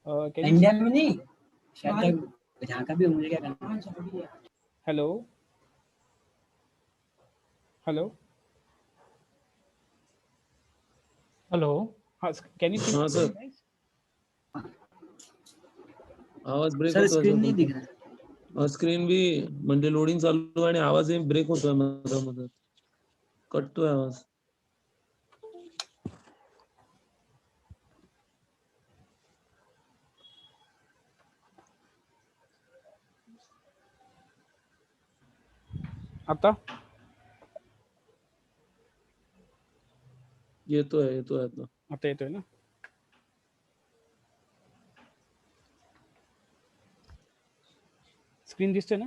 Can you India में नहीं, शायद जहाँ का भी हो, मुझे क्या करना। hello hello hello can you please हाँ hear सर, me, guys? आवाज ब्रेक सर होतो स्क्रीन नहीं दिख रहा। स्क्रीन भी म्हणजे लोडिंग चालू आहे आणि आवाज ब्रेक होतोय मधून मधून, कटतोय आवाज. आता येतोय आता येतोय ना? स्क्रीन दिसतोय ना?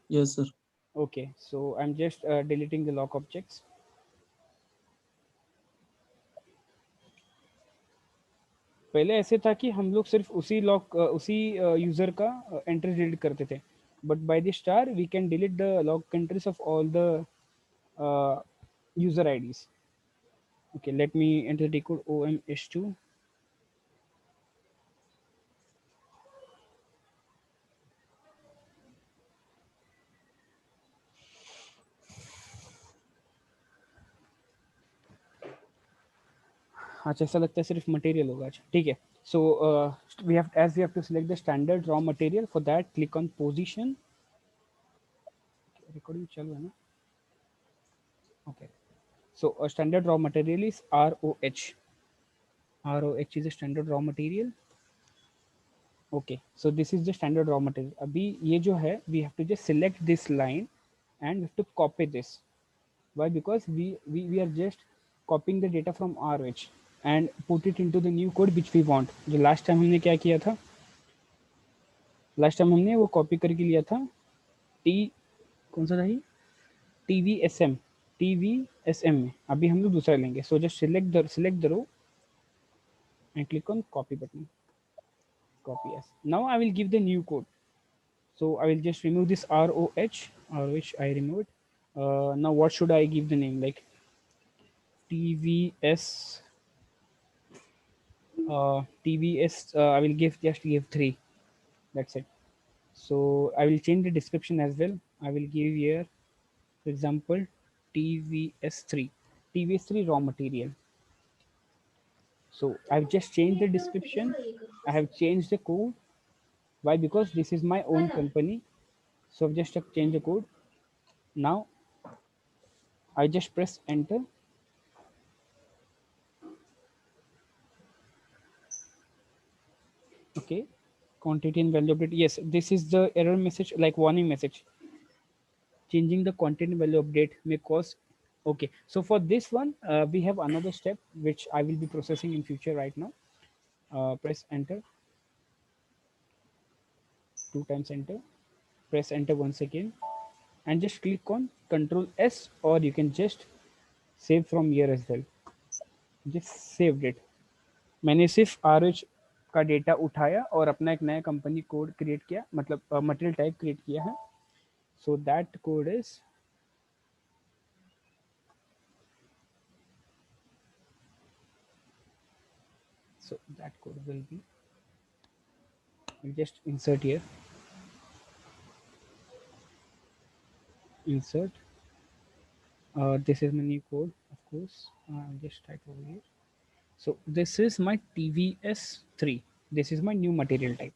Yes sir. Okay, so I'm just deleting the lock objects. पहले ऐसे था कि हम लोग सिर्फ उसी यूजर का एंट्री डिलीट करते थे, but by the star we can delete the lock entries of all the user IDs. Okay, let me enter the code OMH2. अच्छा, ऐसा लगता है सिर्फ मटेरियल होगा. अच्छा ठीक है. So we have to select the standard raw material. For that click on position. Recording चल रहा है ना? Okay. So a standard raw material is ROH. ROH is a standard raw material. Okay, so this is the standard raw material. अभी ये जो है, we have to just select this line and we have to copy this. Why? Because we are just copying the data from ROH and put it into the new code which we want. जो last time हमने क्या किया था? Last time हमने वो copy करके लिया था कौन सा था ये? TVSM में. अभी हम लोग दूसरा लेंगे. So just select the row and click on copy button. Copy as. Now I will give the new code. So I will just remove this ROH I removed. Now what should I give the name? Like TVS. I will just give 3. That's it. So I will change the description as well. I will give here, for example, TVS3. TVS3 raw material. So I've just changed the description. I have changed the code. Why? Because this is my own company. So I've just changed the code. Now I just press enter. Okay, quantity and value update. Yes, this is the error message, like warning message. Changing the content value update may cause. Okay, so for this one, we have another step which I will be processing in future. Right now, press enter. 2 times enter. Press enter once again, and just click on Control S, or you can just save from here as well. Just saved it. मैंने सिर्फ RH का data उठाया और अपना एक नया company code create किया, मतलब मटेरियल टाइप क्रिएट किया है. So that code is will be, I'll just insert here, insert. This is my new code, of course. I'll just type over here. So this is my TVS3. This is my new material type.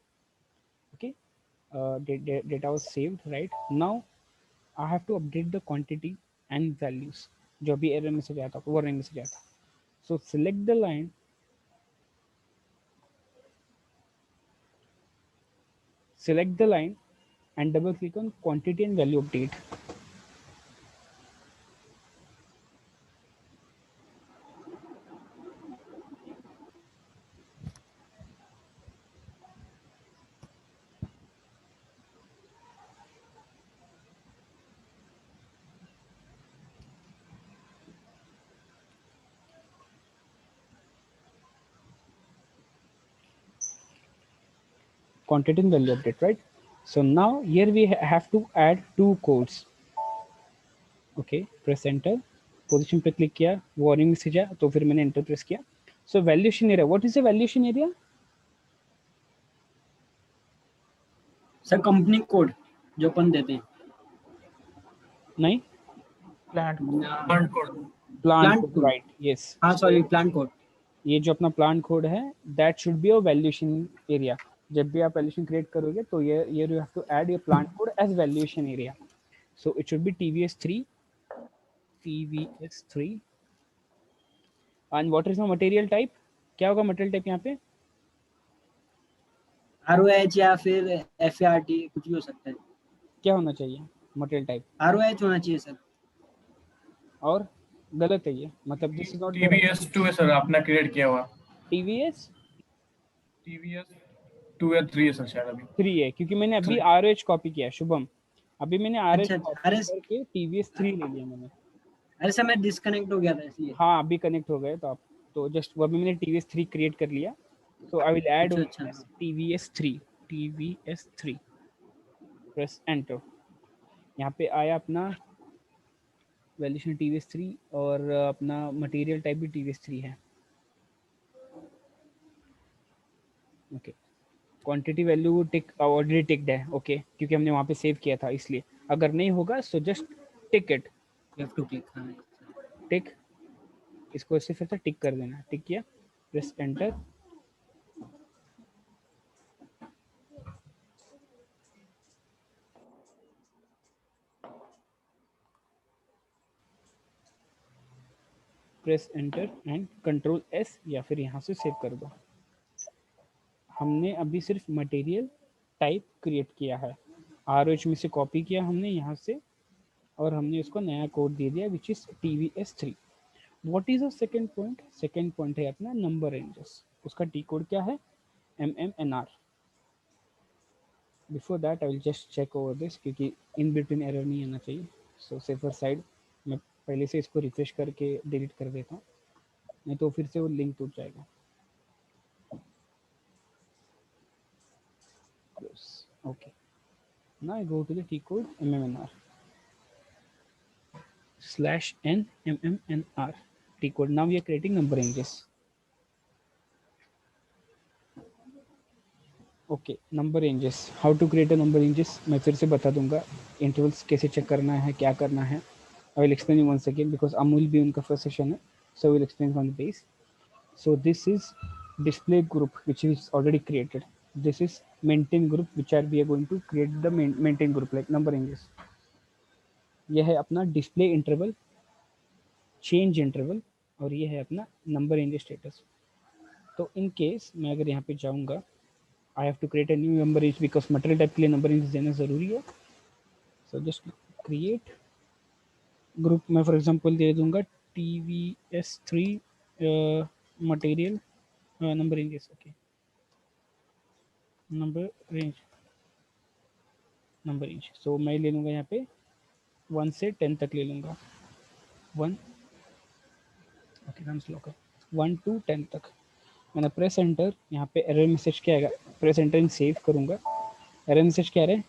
Okay, data was saved. Right now I have to update the quantity and values. जो भी error message आया था, warning message आया था. So select the line, and double click on quantity and value update. Quantity and value update, right? So now here we have to add 2 codes. Okay, press enter. Position पे click किया, warning message आया, तो फिर मैंने enter press किया. So valuation area, what is the valuation area? Sir company code जो अपन देते हैं। नहीं, प्लांट ना, plant code plant Plant code, code. Right, yes. हाँ सॉरी प्लान कोड। ये जो अपना प्लांट कोड है, that should be a valuation area. जब भी आप वैल्यूएशन क्रिएट करोगे तो ये you have to add your plant code as valuation area. So it should be TVS3 and what is the material type? क्या होगा material type यहाँ पे? ROH या फिर FART कुछ भी हो सकता है। क्या होना चाहिए मटेरियल टाइप? ROH होना चाहिए सर। और गलत है ये, मतलब दिस इज नॉट TVS2 है सर आपने क्रिएट किया हुआ। TVS TVS2 या 3 है सर शायद अभी। 3 है, क्योंकि मैंने अभी RH कॉपी किया शुभम, अभी मैंने RH अच्छा कॉपी अरे करके TVS3 ले लिया मैंने। अरे सर मैं डिस्कनेक्ट हो गया था इसलिए। हाँ अभी कनेक्ट हो गए तो आप, तो जस्ट वो अभी मैंने TVS3 क्रिएट कर लिया। सो आई विल ऐड अच्छा अच्छा TVS3 प्रेस एंटर। यहाँ पे आया अपना वैल्यूशन TVS3 और अपना मटेरियल टाइप भी TVS3 है। ओके, क्वांटिटी वैल्यू टिक ऑलरेडी टिक्ड है, ओके, क्योंकि हमने वहाँ पे सेव किया था इसलिए। अगर नहीं होगा so just tick it, you have to click. हाँ टिक, इसको ऐसे फिर से टिक कर देना। टिक किया, press enter. Press enter and control S या फिर यहाँ से सेव कर दो। हमने अभी सिर्फ मटेरियल टाइप क्रिएट किया है, RH में से कॉपी किया हमने यहाँ से, और हमने उसको नया कोड दे दिया which is TVS3। What is the second point? Second point है अपना नंबर रेंजेस। उसका टी कोड क्या है? MMNR। Before that I will just check over this, क्योंकि इन बिटवीन एरर नहीं आना चाहिए। सो सेफर साइड मैं पहले से इसको रिफ्रेश करके डिलीट कर देता हूँ, नहीं तो फिर से वो लिंक टूट जाएगा। Okay, now I go to the T code MMNR /NMMNR T code. Now we are creating number ranges. Okay, number ranges, how to create a number ranges मैं फिर से बता दूंगा। इंटरवल्स कैसे चेक करना है, क्या करना है, I will explain in 1 second because Amul भी उनका फर्स्ट सेशन है, so will explain from the base. So this is display group which is already created. This is maintain group which are we are going to create the maintain group like number ranges. यह है अपना display interval, change interval, और ये है अपना number range status. तो in case मैं अगर यहाँ पे जाऊँगा, I have to create a new number range because material type के लिए नंबर रेंज देना ज़रूरी है। सो जस्ट क्रिएट ग्रुप, मैं फॉर एग्जांपल दे दूंगा TVS3 material number ranges. Okay, number range, so मैं ले लूँगा यहाँ पे 1 से 10 तक ले लूँगा। 1, ओके रन स्लो कर, 1 to 10 तक। मैंने प्रेस एंटर, यहाँ पे एरर मैसेज क्या आएगा, प्रेस एंटर इन सेव करूँगा। एरर मैसेज क्या आ रहा है?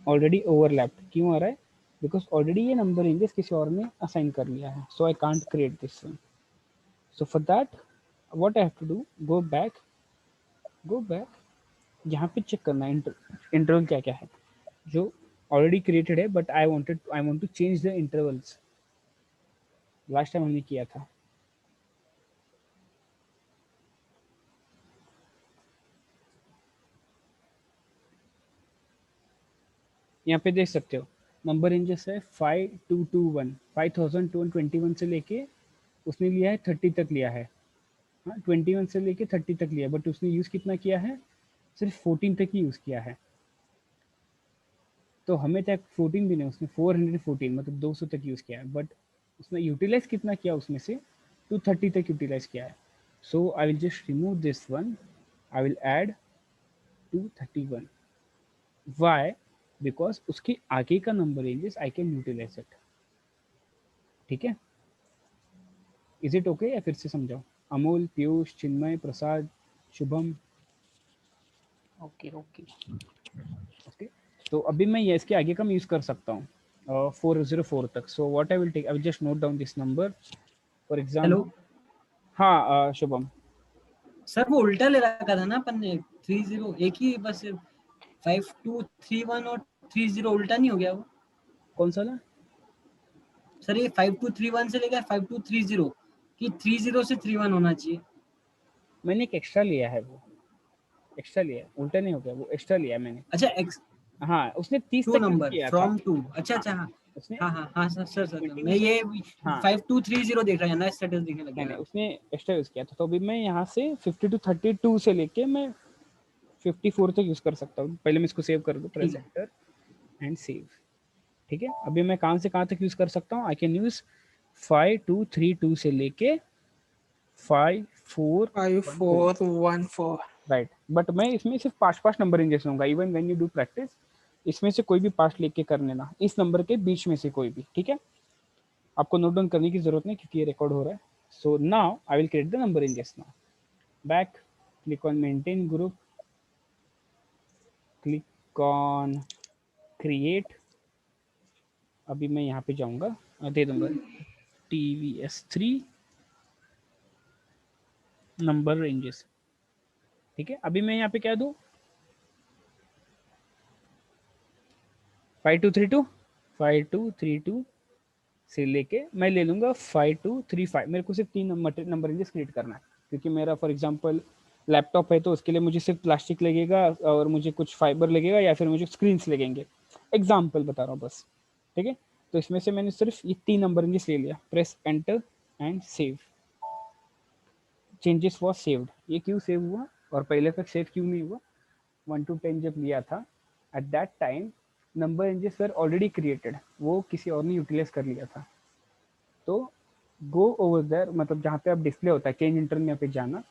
Already overlapped. क्यों आ रहा है? बिकॉज ऑलरेडी ये नंबर रेंजेस किसी और ने असाइन कर लिया है, so I can't create this one. So for that what I have to do, go back, यहाँ पे चेक करना है इंटरवल क्या क्या है जो ऑलरेडी क्रिएटेड है, but I want to change the intervals. Last time हमने किया था। यहाँ पे देख सकते हो नंबर रेंजेस है 5221, 5221 से लेके उसने लिया है 30 तक लिया है। हाँ 21 से लेके 30 तक लिया, बट उसने यूज़ कितना किया है? सिर्फ 14 तक ही यूज़ किया है। तो हमें तक 14 भी नहीं, उसने 414 मतलब 200 तक यूज़ किया है, बट उसने यूटिलाइज कितना किया उसमें से? 230 तक यूटिलाइज किया है। So I will just remove this one, I will add 231। Why? Because उसके आगे का number ranges I can utilize it. ठीक है, इज इट ओके या फिर से समझाओ? Amol, Piyush, Chinmay, Prasad, Shubham. Okay okay okay, तो अभी मैं ये इसके आगे का मैं यूज़ कर सकता हूँ 404 तक। So what I will take, I will just note down this number for hello example. हाँ शुभम, सर वो उल्टा ले रखा था ना अपन ने, 30 एक ही बस, 5231 और 30 उल्टा नहीं हो गया वो? कौन सा वाला? सर ये 5231 से लेकर 5230 कि 30 से 31 होना चाहिए। मैंने एक एक्स्ट्रा लिया है, वो एक्स्ट्रा लिया है, उल्टा नहीं हो गया, वो एक्स्ट्रा लिया है मैंने। अच्छा एक्स हाँ उसने 30 टू तक यूज नंबर किया था। फ्रॉम टू, अच्छा हाँ अच्छा हाँ उसने हाँ हाँ हाँ सर सर सर 20 मैं ये हाँ 5230 देख रहा है ना, स्टेटस दिखने लग नहीं गया नहीं, था। उसने एक्स्ट्रा यूज किया था। तो अभी मैं यहाँ से 52 से लेके मैं 54 तक यूज कर सकता हूँ। पहले मैं इसको सेव कर दूँ, ठीक प्रेस है। Enter and save. ठीक है, अभी मैं कहाँ से कहाँ तक यूज कर सकता हूँ? आई कैन यूज 5232 से लेके 5414। 5414। राइट, बट मैं इसमें सिर्फ 5 नंबर रेंजेस लूंगा। Even when you do practice, इसमें से कोई भी 5 लेके कर लेना, इस नंबर के बीच में से कोई भी। ठीक है, आपको नोट डाउन करने की जरूरत नहीं क्योंकि ये रिकॉर्ड हो रहा है। So now I will create the number ranges now. Back, click on maintain group, click on create. अभी मैं यहाँ पे जाऊँगा, दे दूंगा TVS3 नंबर रेंजेस। ठीक है, अभी मैं यहाँ पे क्या दूँ? 5232 से लेके मैं ले लूँगा 5235। मेरे को सिर्फ 3 नंबर रेंजेस क्रिएट करना है, क्योंकि मेरा फॉर एग्जांपल लैपटॉप है तो उसके लिए मुझे सिर्फ प्लास्टिक लगेगा और मुझे कुछ फाइबर लगेगा या फिर मुझे स्क्रीन्स लगेंगे। एग्जाम्पल बता रहा हूँ बस। ठीक है, तो इसमें से मैंने सिर्फ ये 3 नंबर रेंजेस ले लिया। Press enter and save. Changes was saved. ये क्यों सेव हुआ और पहले तक सेव क्यों नहीं हुआ? 1 to 10 जब लिया था, at that time number ranges were already created, वो किसी और ने यूटिलाइज कर लिया था। तो गो ओवर देयर, मतलब जहाँ पे आप डिस्प्ले होता है चेंज इंटरनल पे जाना,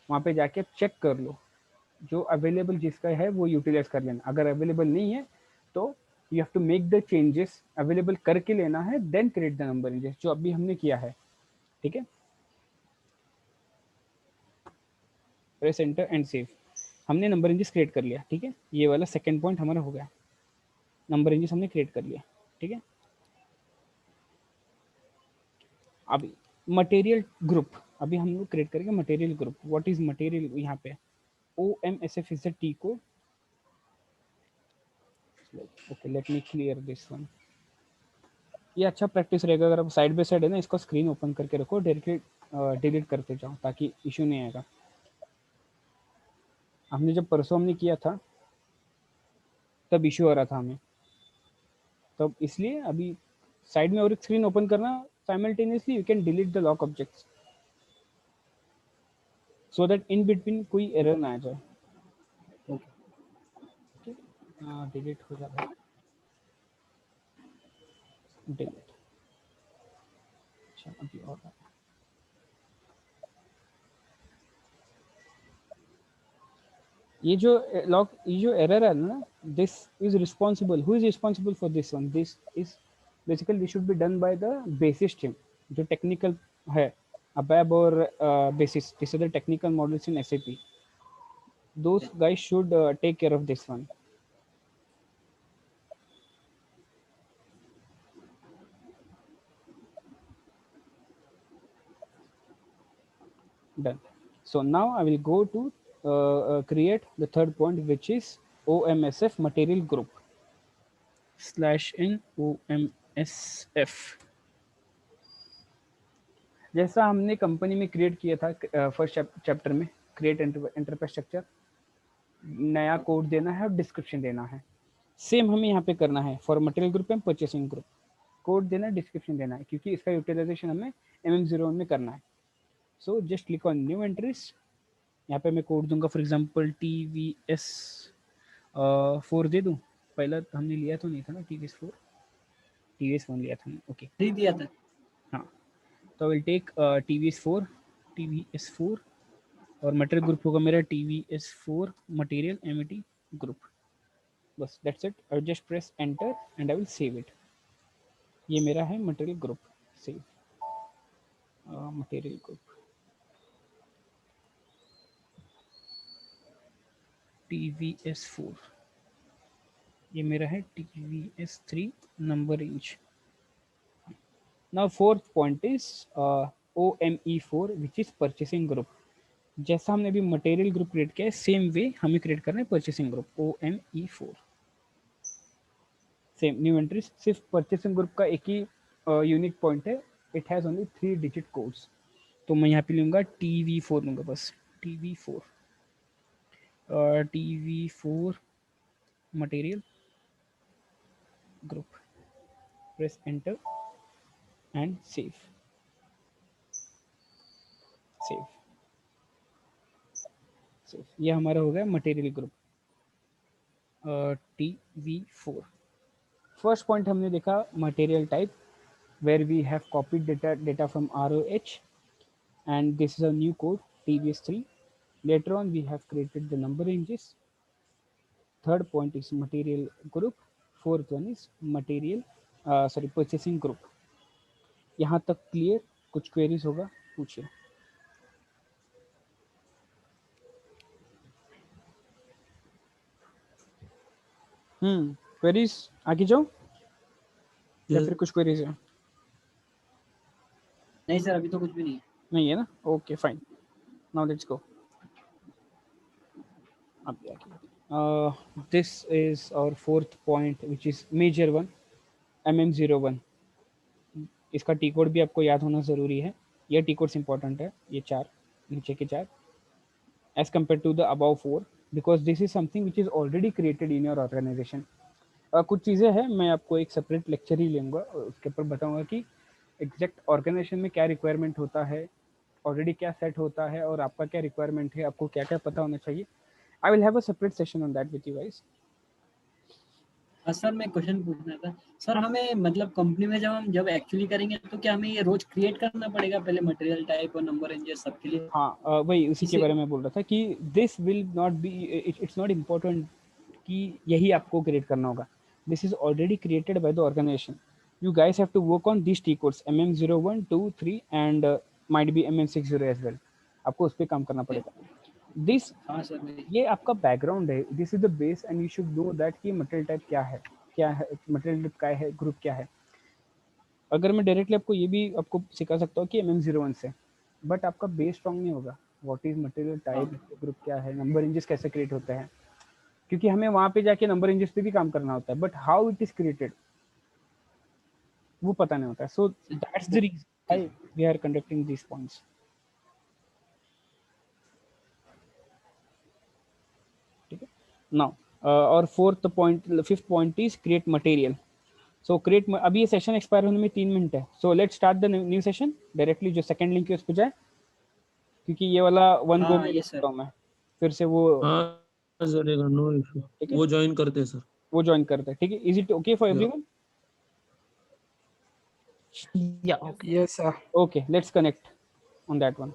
वहाँ पे जाके चेक कर लो, जो अवेलेबल जिसका है वो यूटिलाइज कर लेना। अगर अवेलेबल नहीं है तो you have to make the changes, available करके लेना है, then create the number ranges, जो अभी हमने किया है। ठीक है, प्रेस एंटर एंड सेव। हमने नंबर रेंजेस क्रिएट कर लिया। ठीक है, ये वाला सेकंड पॉइंट हमारा हो गया, नंबर रेंजेस हमने क्रिएट कर लिया। ठीक है, अभी मटेरियल ग्रुप, अभी हम लोग क्रिएट करेंगे material group. What is material? यहाँ पे OMSF is the T code. Okay, let me clear this one. ये अच्छा प्रैक्टिस रहेगा, अगर आप साइड बाय साइड है ना, इसको स्क्रीन ओपन करके रखो, डायरेक्टली डिलीट करते जाओ ताकि इशू नहीं आएगा। हमने जब परसों हमने किया था तब इशू आ रहा था हमें, तब इसलिए अभी साइड में और एक स्क्रीन ओपन करना, simultaneously you can delete the lock objects so that in between कोई एरर ना आ जाए। डिलीट हो जाता है, डिलीट। अच्छा अभी और ये जो लॉक, ये जो एरर है ना, this is responsible, who is responsible for this one? This is basically this should be done by the basis team, जो टेक्निकल है। अबैब और basis, this are the technical models in SAP. Those guys should take care of this one. Done. So now I will go to create the third point, which is OMSF material group /n OMSF. जैसा हमने company में create किया था first chapter में, create enterprise structure, नया code देना है और डिस्क्रिप्शन देना है। सेम हमें यहाँ पे करना है for material group and purchasing group. Code देना है, डिस्क्रिप्शन देना है, क्योंकि इसका यूटिलाइजेशन हमें MM01 में करना है। So just click on new entries. यहाँ पे मैं कोड दूंगा फॉर एग्जांपल TVS 4 दे दूँ। पहला हमने लिया तो नहीं था ना TVS 4, TVS 1 लिया था। ओके नहीं दिया था। हाँ, तो विल टेक TVS 4 और मटेरियल ग्रुप होगा मेरा TVS 4 मटेरियल MET ग्रुप। बस that's it. I just press enter and I will save it. ये मेरा है material group. Save material group TVS 4, ये मेरा है TVS 3 number range. Now fourth point is OME4 which is purchasing group. जैसा हमने अभी मटेरियल ग्रुप क्रिएट किया है सेम वे हमें क्रिएट करना है purchasing group OME4। Same new entries, सिर्फ परचेसिंग ग्रुप का एक ही यूनिक पॉइंट है, it has only 3 digit codes. तो मैं यहाँ पे लूँगा TV4 लूँगा बस, TV4 TV4 material group, press enter and save. Save save ये हमारा हो गया material group TV4। First point हमने देखा material type, where we have copied data from ROH, and this is a new code TVS3. Later on we have created the number ranges. Third point is material group. Fourth one is material purchasing group. यहाँ तक clear? कुछ queries होगा पूछिए। Queries आगे जाओ या फिर कुछ क्वेरीज है? नहीं सर, अभी तो कुछ भी नहीं है। नहीं है ना? Okay fine, now let's go. This is our fourth point which is major one, MM01। इसका टी कोड भी आपको याद होना ज़रूरी है, ये टी कोड्स इंपॉर्टेंट है, ये 4 नीचे के 4 as compare to the above 4 because this is something which is already created in your organisation. कुछ चीज़ें हैं मैं आपको एक सेपरेट लेक्चर ही लूँगा, उसके ऊपर बताऊँगा कि एग्जैक्ट ऑर्गेनाइजेशन में क्या रिक्वायरमेंट होता है, ऑलरेडी क्या सेट होता है और आपका क्या रिक्वायरमेंट है, आपको क्या क्या पता होना चाहिए। I will have a separate session on that with you guys. Sir मैं क्वेश्चन पूछना था सर, हमें मतलब कंपनी में जब एक्चुअली करेंगे तो क्या हमें ये रोज क्रिएट करना पड़ेगा पहले मटेरियल टाइप और नंबर रेंजेस सबके लिए? हाँ वही उसी के बारे में बोल रहा था कि this will not be, it's not important कि यही आपको क्रिएट करना होगा। This is already created by the organisation. You guys have to work on this T codes MM01, 2, 3 and might be MM60 as well. आपको उस पर काम करना पड़ेगा। दिस हाँ सर, ये आपका बैकग्राउंड है, this is the base and you should know that कि मटेरियल टाइप क्या है मटेरियल टाइप क्या है, ग्रुप क्या है। अगर मैं डायरेक्टली आपको ये भी आपको सिखा सकता हूँ कि MM01 से, बट आपका बेस स्ट्रॉन्ग नहीं होगा। What is material type, group क्या है, नंबर रेंजेस कैसे क्रिएट होते हैं, क्योंकि हमें वहाँ पे जाके नंबर रेंजेस पे भी काम करना होता है, but how it is created वो पता नहीं होता है। So that's the reason why we are conducting these points. ठीक है नाउ, और fifth point is create material. So create, अभी ये सेशन एक्सपायर होने में 3 मिनट है, so let's start the new session directly. जो सेकंड लिंक है उस पर जाए, क्योंकि ये वाला वन गो में करता हूं मैं, फिर से वो हाँ चलेगा, नो इशू। ठीक है, वो ज्वाइन करते हैं सर, वो ज्वाइन करते हैं। ठीक है, is it okay for everyone? Yeah, okay. Yes, sir. Okay, let's connect on that one.